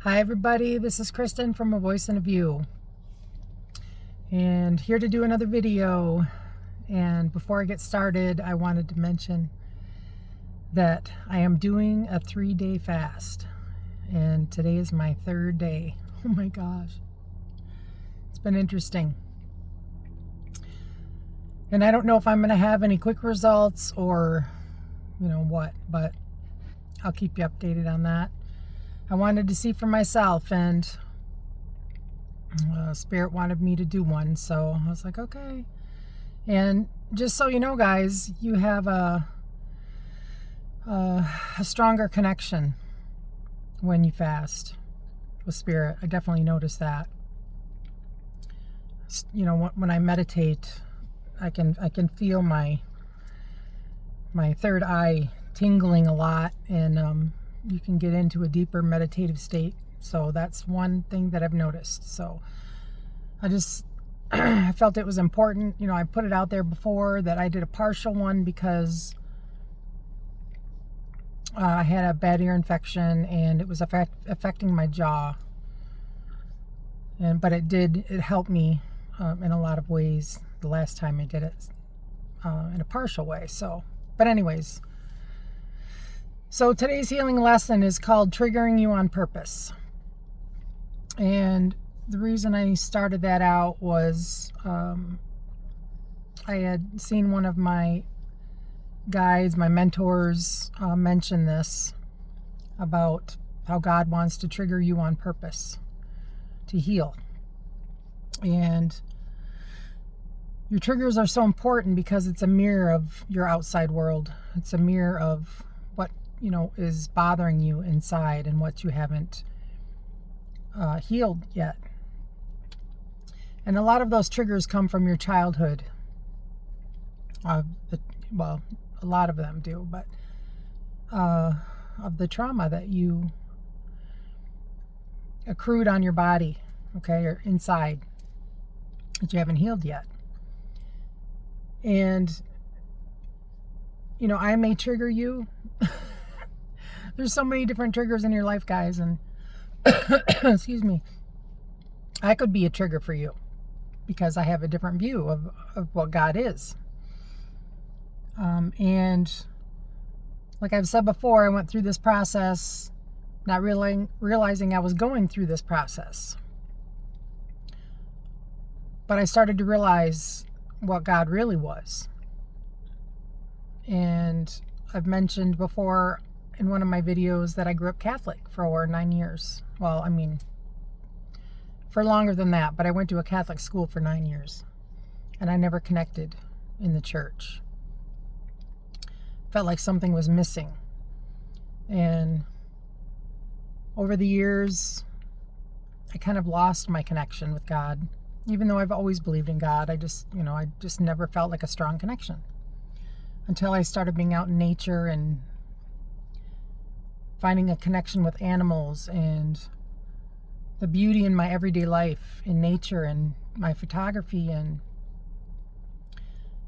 Hi everybody, this is Kristen from A Voice and a View, and here to do another video. And before I get started, I wanted to mention that I am doing a 3-day fast, and today is my 3rd day. Oh my gosh, it's been interesting, and I don't know if I'm going to have any quick results or what, but I'll keep you updated on that. I wanted to see for myself, and Spirit wanted me to do one, so I was like, okay. And just so you know, guys, you have a stronger connection when you fast with Spirit. I definitely noticed that. When I meditate, I can feel my third eye tingling a lot, and you can get into a deeper meditative state. So that's one thing that I've noticed. So I just I felt it was important. I put it out there before that I did a partial one because I had a bad ear infection and it was affecting my jaw. But it helped me in a lot of ways the last time I did it in a partial way. But anyways, so today's healing lesson is called Triggering You on Purpose. And the reason I started that out was I had seen one of my guides, my mentors, mention this about how God wants to trigger you on purpose to heal. And your triggers are so important because it's a mirror of your outside world. It's a mirror of what is bothering you inside and what you haven't healed yet. And a lot of those triggers come from your childhood. A lot of them do, but of the trauma that you accrued on your body, okay, or inside, that you haven't healed yet. And I may trigger you. There's so many different triggers in your life, guys, and excuse me, I could be a trigger for you because I have a different view of what God is. And like I've said before, I went through this process not realizing I was going through this process. But I started to realize what God really was. And I've mentioned before in one of my videos that I grew up Catholic for over 9 years. Well, for longer than that, but I went to a Catholic school for 9 years. And I never connected in the church. Felt like something was missing. And over the years, I kind of lost my connection with God. Even though I've always believed in God, I just never felt like a strong connection. Until I started being out in nature and finding a connection with animals and the beauty in my everyday life in nature and my photography and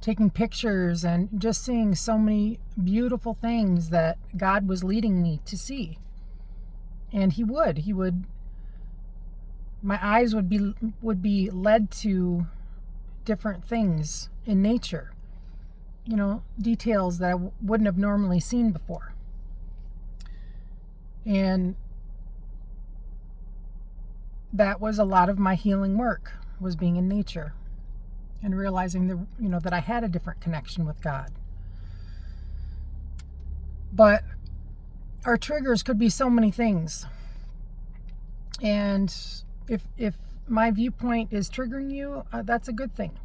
taking pictures and just seeing so many beautiful things that God was leading me to see. And he would my eyes would be led to different things in nature, details that I wouldn't have normally seen before. And that was a lot of my healing work, was being in nature and realizing that I had a different connection with God. But our triggers could be so many things. And if my viewpoint is triggering you, that's a good thing.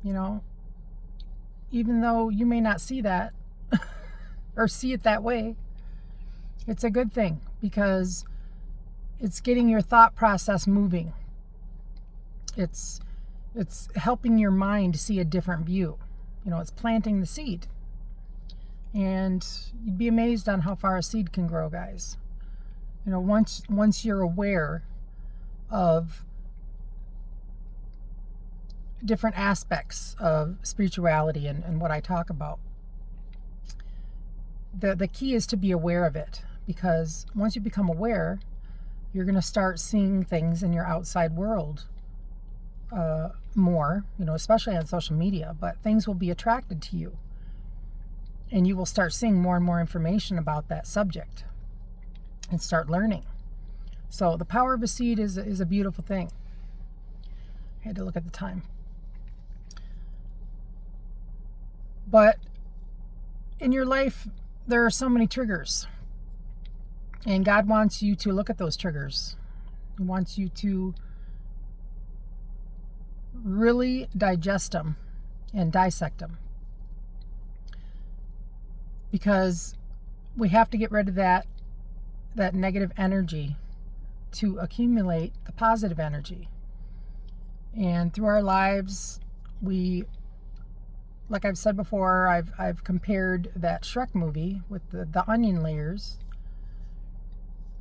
Even though you may not see that or see it that way, it's a good thing because it's getting your thought process moving. It's helping your mind see a different view. It's planting the seed. And you'd be amazed on how far a seed can grow, guys. Once you're aware of different aspects of spirituality and what I talk about, the key is to be aware of it. Because once you become aware, You're going to start seeing things in your outside world more, especially on social media, but things will be attracted to you. And you will start seeing more and more information about that subject and start learning. So the power of a seed is a beautiful thing. I had to look at the time. But in your life, there are so many triggers. And God wants you to look at those triggers. He wants you to really digest them and dissect them. Because we have to get rid of that negative energy to accumulate the positive energy. And through our lives, like I've said before, I've compared that Shrek movie with the onion layers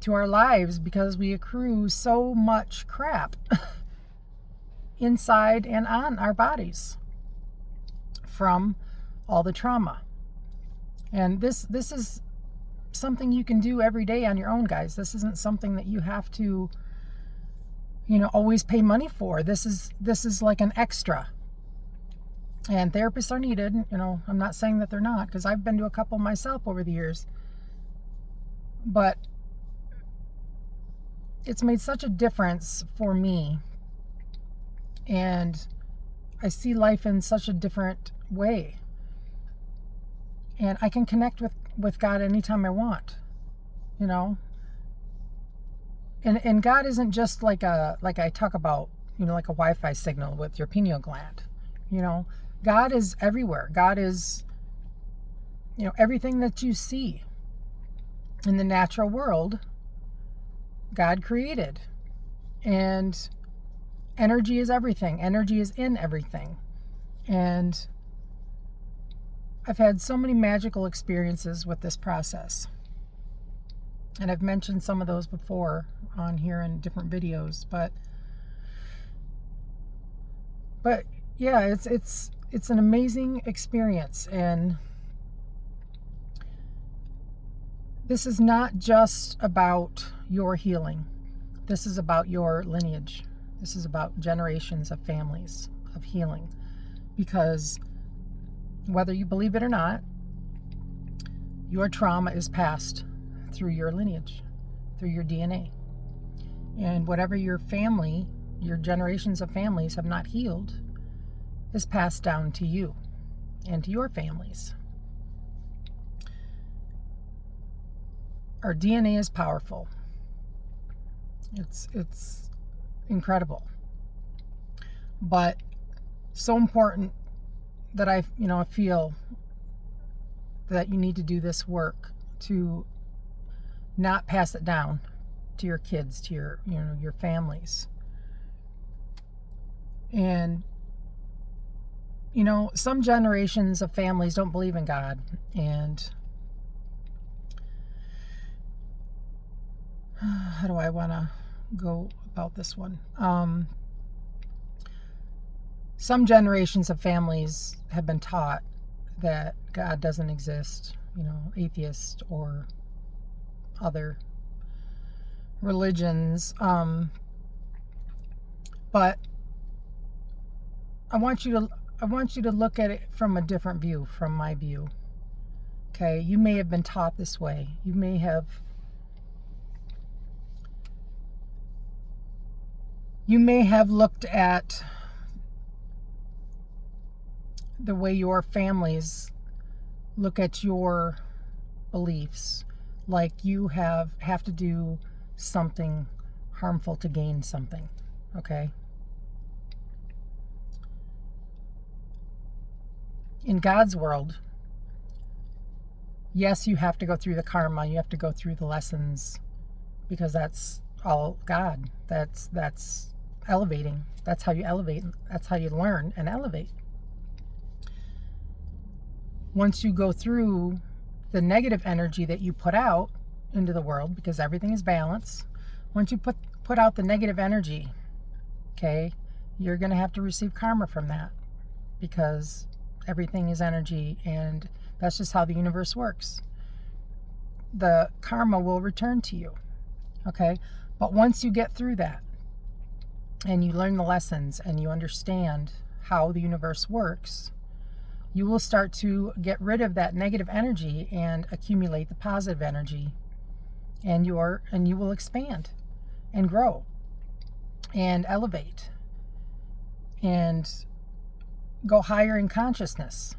to our lives, because we accrue so much crap inside and on our bodies from all the trauma. And this is something you can do every day on your own, guys. This isn't something that you have to always pay money for. This is like an extra. And therapists are needed. I'm not saying that they're not, because I've been to a couple myself over the years. But it's made such a difference for me. And I see life in such a different way. And I can connect with God anytime I want, And God isn't just like I talk about, like a Wi-Fi signal with your pineal gland. God is everywhere. God is, everything that you see in the natural world, God created. And energy is everything. Energy is in everything. And I've had so many magical experiences with this process. And I've mentioned some of those before on here in different videos, but yeah, it's an amazing experience. And this is not just about your healing. This is about your lineage. This is about generations of families of healing. Because whether you believe it or not, your trauma is passed through your lineage, through your DNA. And whatever your family, your generations of families have not healed, is passed down to you and to your families. Our DNA is powerful. It's incredible. But so important that I feel that you need to do this work to not pass it down to your kids, to your families. And some generations of families don't believe in God, and how do I want to go about this one? Some generations of families have been taught that God doesn't exist, atheist or other religions. But I want you to look at it from a different view, from my view. Okay, you may have been taught this way. You may have looked at the way your families look at your beliefs, like you have to do something harmful to gain something. Okay? In God's world, yes, you have to go through the karma, you have to go through the lessons, because that's all God. That's elevating. That's how you elevate. That's how you learn and elevate. Once you go through the negative energy that you put out into the world, because everything is balance, once you put out the negative energy, okay, you're going to have to receive karma from that, because everything is energy, and that's just how the universe works. The karma will return to you, okay? But once you get through that and you learn the lessons and you understand how the universe works, you will start to get rid of that negative energy and accumulate the positive energy, and you will expand and grow and elevate and go higher in consciousness.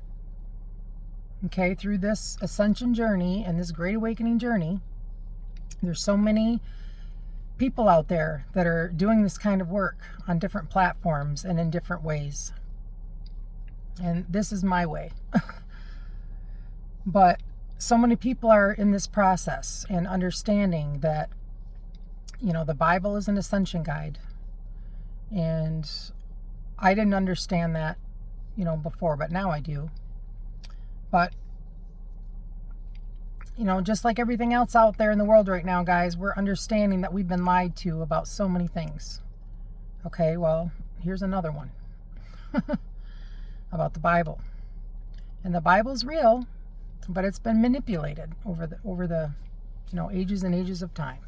Okay, through this ascension journey and this great awakening journey, there's so many people out there that are doing this kind of work on different platforms and in different ways. And this is my way. But so many people are in this process and understanding that, the Bible is an ascension guide. And I didn't understand that, before, but now I do. But, just like everything else out there in the world right now, guys, we're understanding that we've been lied to about so many things. Okay, well, here's another one. About the Bible. And the Bible's real, but it's been manipulated over the ages and ages of time.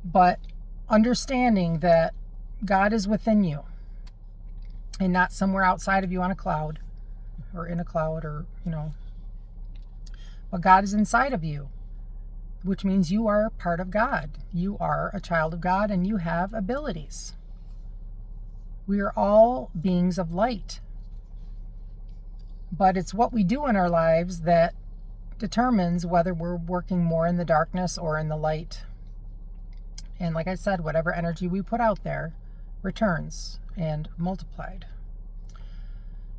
But understanding that God is within you and not somewhere outside of you on a cloud or in a cloud but God is inside of you, which means you are part of God. You are a child of God and you have abilities. We are all beings of light. But it's what we do in our lives that determines whether we're working more in the darkness or in the light. And like I said, whatever energy we put out there returns and multiplied.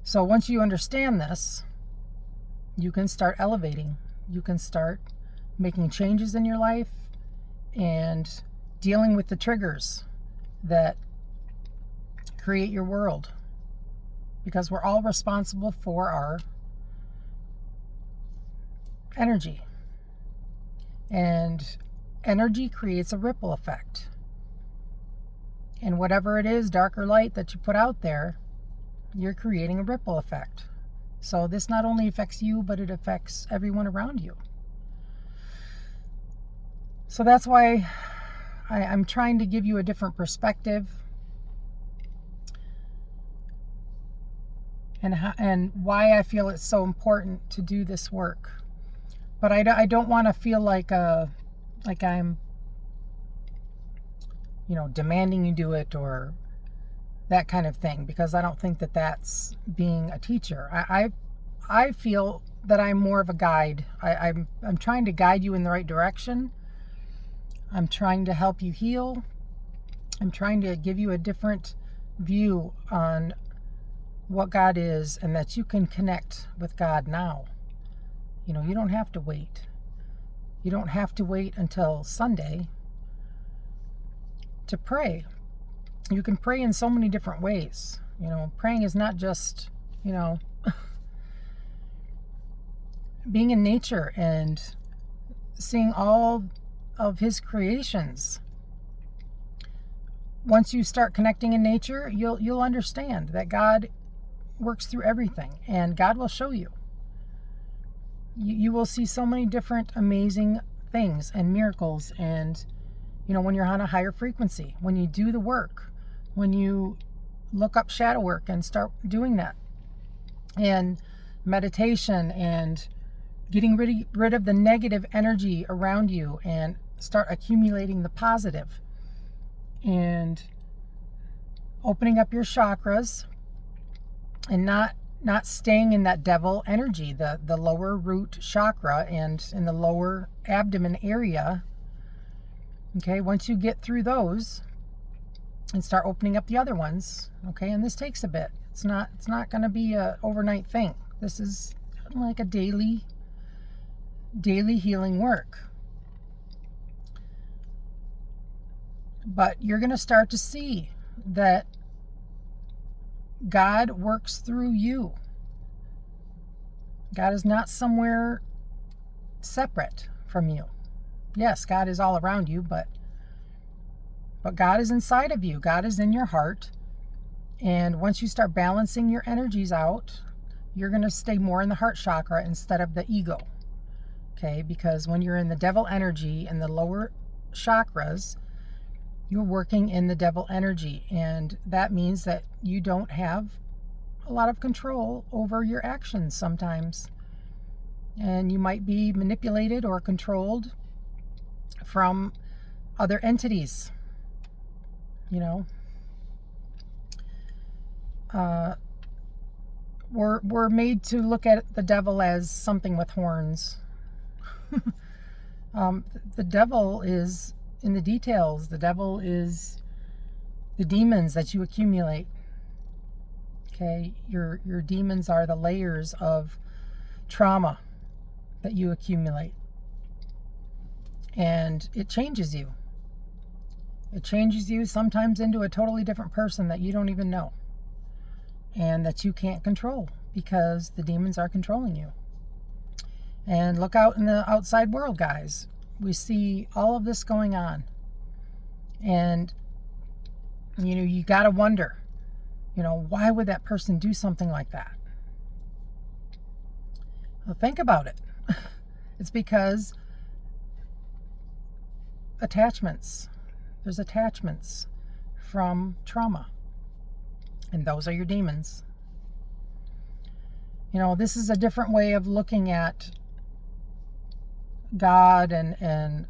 So once you understand this, you can start elevating. You can start making changes in your life and dealing with the triggers that create your world, because we're all responsible for our energy, and energy creates a ripple effect, and whatever it is, dark or light, that you put out there, you're creating a ripple effect. So this not only affects you, but it affects everyone around you. So that's why I'm trying to give you a different perspective and why I feel it's so important to do this work. But I don't want to feel like I'm demanding you do it or that kind of thing, because I don't think that that's being a teacher. I feel that I'm more of a guide. I'm trying to guide you in the right direction. I'm trying to help you heal. I'm trying to give you a different view on what God is, and that you can connect with God now. You don't have to wait. You don't have to wait until Sunday to pray. You can pray in so many different ways. Praying is not just, being in nature and seeing all of His creations. Once you start connecting in nature, you'll understand that God works through everything, and God will show you. You will see so many different amazing things and miracles, and when you're on a higher frequency, when you do the work, when you look up shadow work and start doing that, and meditation, and getting rid of the negative energy around you and start accumulating the positive, and opening up your chakras and not staying in that devil energy, the lower root chakra and in the lower abdomen area. Okay, once you get through those and start opening up the other ones, okay, and this takes a bit. It's not going to be a overnight thing. This is like a daily healing work. But you're going to start to see that God works through you. God is not somewhere separate from you. Yes, God is all around you, but God is inside of you. God is in your heart. And once you start balancing your energies out, you're going to stay more in the heart chakra instead of the ego. Okay, because when you're in the devil energy in the lower chakras, you're working in the devil energy, and that means that you don't have a lot of control over your actions sometimes, and you might be manipulated or controlled from other entities, you know. We're made to look at the devil as something with horns. The devil is in the details. The devil is the demons that you accumulate. Okay, your demons are the layers of trauma that you accumulate, and it changes you. It changes you sometimes into a totally different person that you don't even know, and that you can't control because the demons are controlling you. And look out in the outside world, guys. We see all of this going on, and you got to wonder, why would that person do something like that? Well, think about it. It's because attachments. There's attachments from trauma, and those are your demons. This is a different way of looking at God, and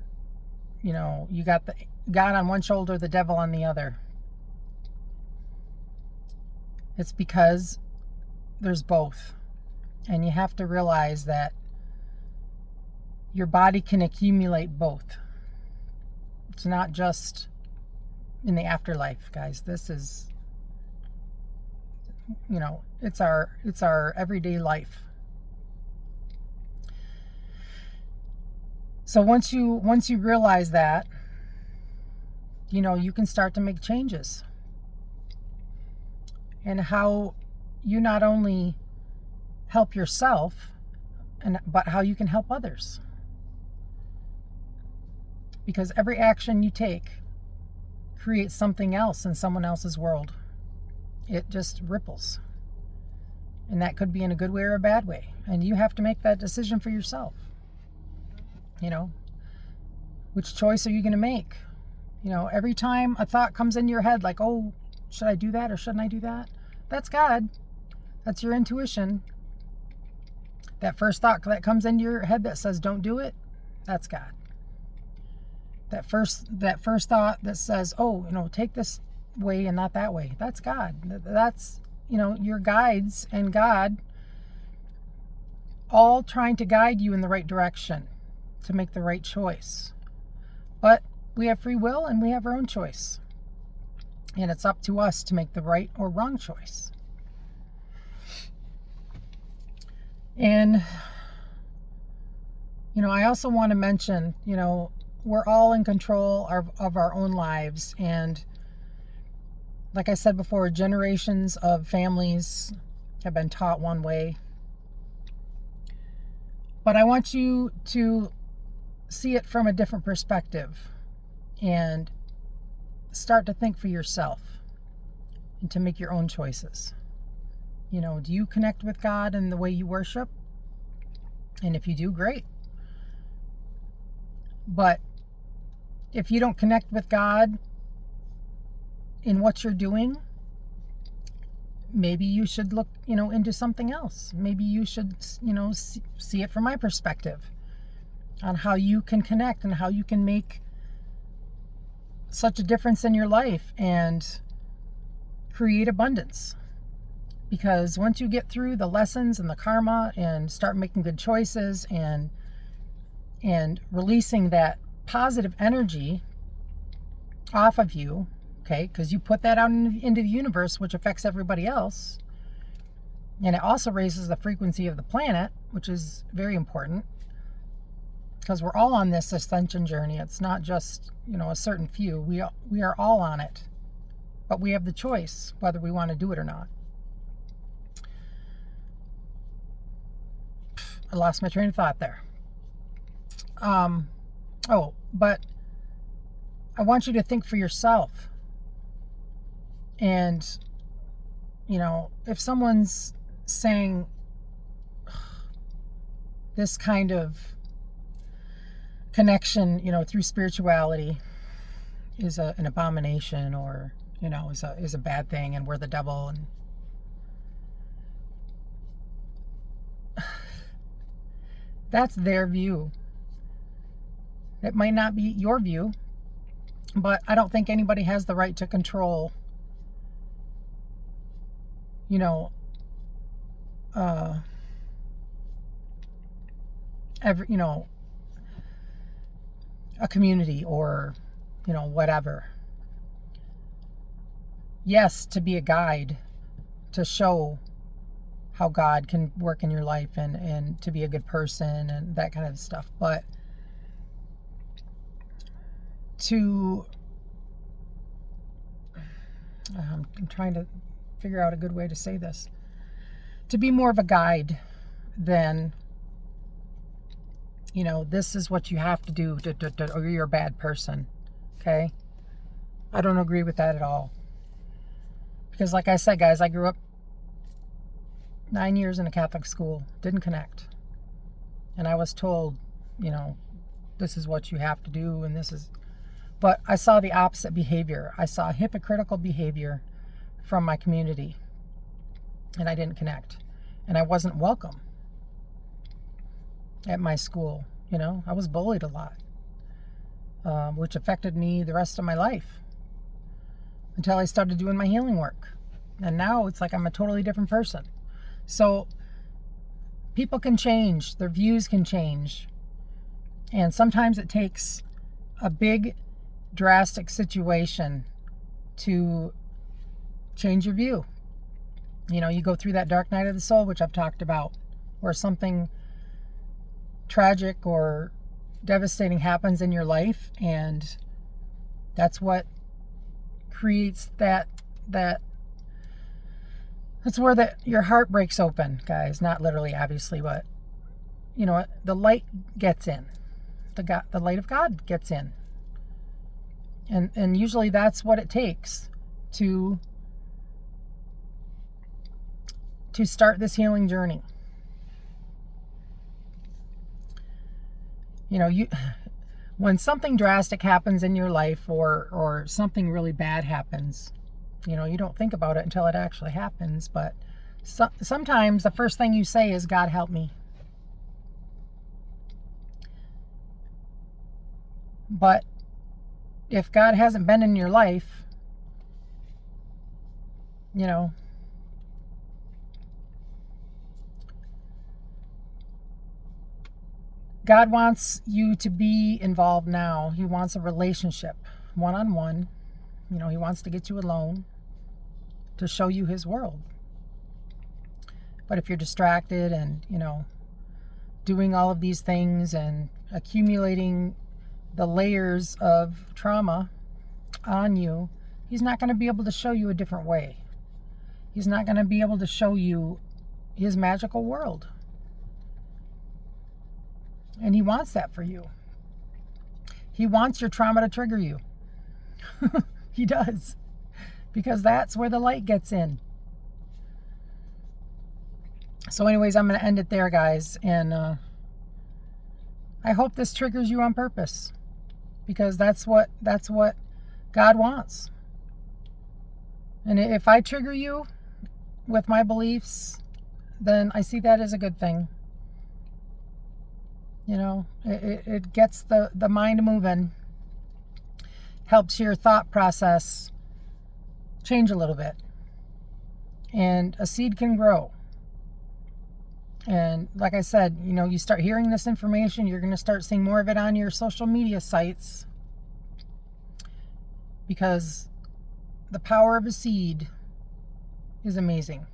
you got the God on one shoulder, the devil on the other. It's because there's both, and you have to realize that your body can accumulate both. It's not just in the afterlife, guys. This is, it's our everyday life. So once you realize that, you can start to make changes. And how you not only help yourself, but how you can help others. Because every action you take creates something else in someone else's world. It just ripples. And that could be in a good way or a bad way. And you have to make that decision for yourself. Which choice are you going to make? Every time a thought comes in your head like, oh, should I do that or shouldn't I do that? That's God. That's your intuition. That first thought that comes into your head that says don't do it, that's God. That first thought that says, oh, take this way and not that way, that's God. That's, your guides and God all trying to guide you in the right direction to make the right choice. But we have free will and we have our own choice. And it's up to us to make the right or wrong choice. And, I also want to mention, we're all in control of our own lives. And like I said before, generations of families have been taught one way. But I want you to see it from a different perspective and start to think for yourself and to make your own choices. Do you connect with God in the way you worship? And if you do, great. But if you don't connect with God in what you're doing, maybe you should look, into something else. Maybe you should, see it from my perspective on how you can connect and how you can make such a difference in your life and create abundance. Because once you get through the lessons and the karma and start making good choices and releasing that positive energy off of you, okay, because you put that out into the universe, which affects everybody else, and it also raises the frequency of the planet, which is very important, because we're all on this ascension journey. It's not just, a certain few. We are all on it, but we have the choice whether we want to do it or not. I lost my train of thought there. But I want you to think for yourself. And, if someone's saying this kind of connection, through spirituality is an abomination, or is a bad thing, and we're the devil. And that's their view. It might not be your view, but I don't think anybody has the right to control, every, a community, or, whatever. Yes, to be a guide, to show how God can work in your life, and to be a good person and that kind of stuff. But I'm trying to figure out a good way to say this. To be more of a guide than, this is what you have to do, or you're a bad person. Okay? I don't agree with that at all. Because like I said, guys, I grew up 9 years in a Catholic school, didn't connect. And I was told, this is what you have to do, and this is... But I saw the opposite behavior. I saw hypocritical behavior from my community. And I didn't connect. And I wasn't welcome at my school. I was bullied a lot, which affected me the rest of my life until I started doing my healing work. And now it's like I'm a totally different person. So people can change. Their views can change. And sometimes it takes a big, drastic situation to change your view. You go through that dark night of the soul, which I've talked about, where something tragic or devastating happens in your life, and that's what creates that's where your heart breaks open, guys. Not literally, obviously, but the light gets in. The light of God gets in. And usually that's what it takes to start this healing journey. When something drastic happens in your life, or something really bad happens, you don't think about it until it actually happens. But sometimes the first thing you say is, God help me. But if God hasn't been in your life, God wants you to be involved now. He wants a relationship, one-on-one. He wants to get you alone to show you his world. But if you're distracted and, doing all of these things and accumulating the layers of trauma on you, he's not going to be able to show you a different way. He's not going to be able to show you his magical world. And he wants that for you. He wants your trauma to trigger you. He does. Because that's where the light gets in. So anyways, I'm going to end it there, guys. And I hope this triggers you on purpose. Because that's what God wants. And if I trigger you with my beliefs, then I see that as a good thing. It gets the mind moving, helps your thought process change a little bit, and a seed can grow. And like I said, you start hearing this information, you're going to start seeing more of it on your social media sites, because the power of a seed is amazing.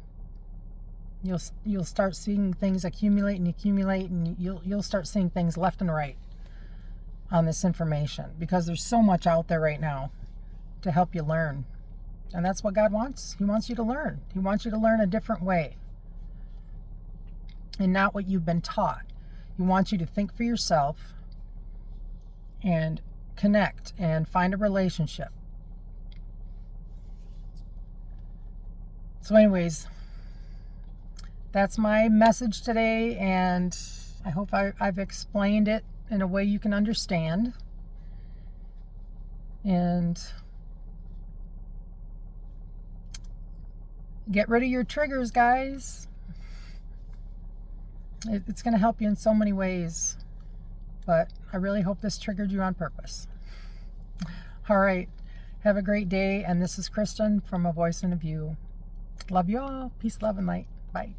You'll start seeing things accumulate, and you'll start seeing things left and right on this information, because there's so much out there right now to help you learn. And that's what God wants. He wants you to learn. He wants you to learn a different way, and not what you've been taught. He wants you to think for yourself and connect and find a relationship. So anyways, that's my message today, and I hope I've explained it in a way you can understand. And get rid of your triggers, guys. It's going to help you in so many ways. But I really hope this triggered you on purpose. All right. Have a great day. And this is Kristen from A Voice and a View. Love you all. Peace, love, and light. Bye.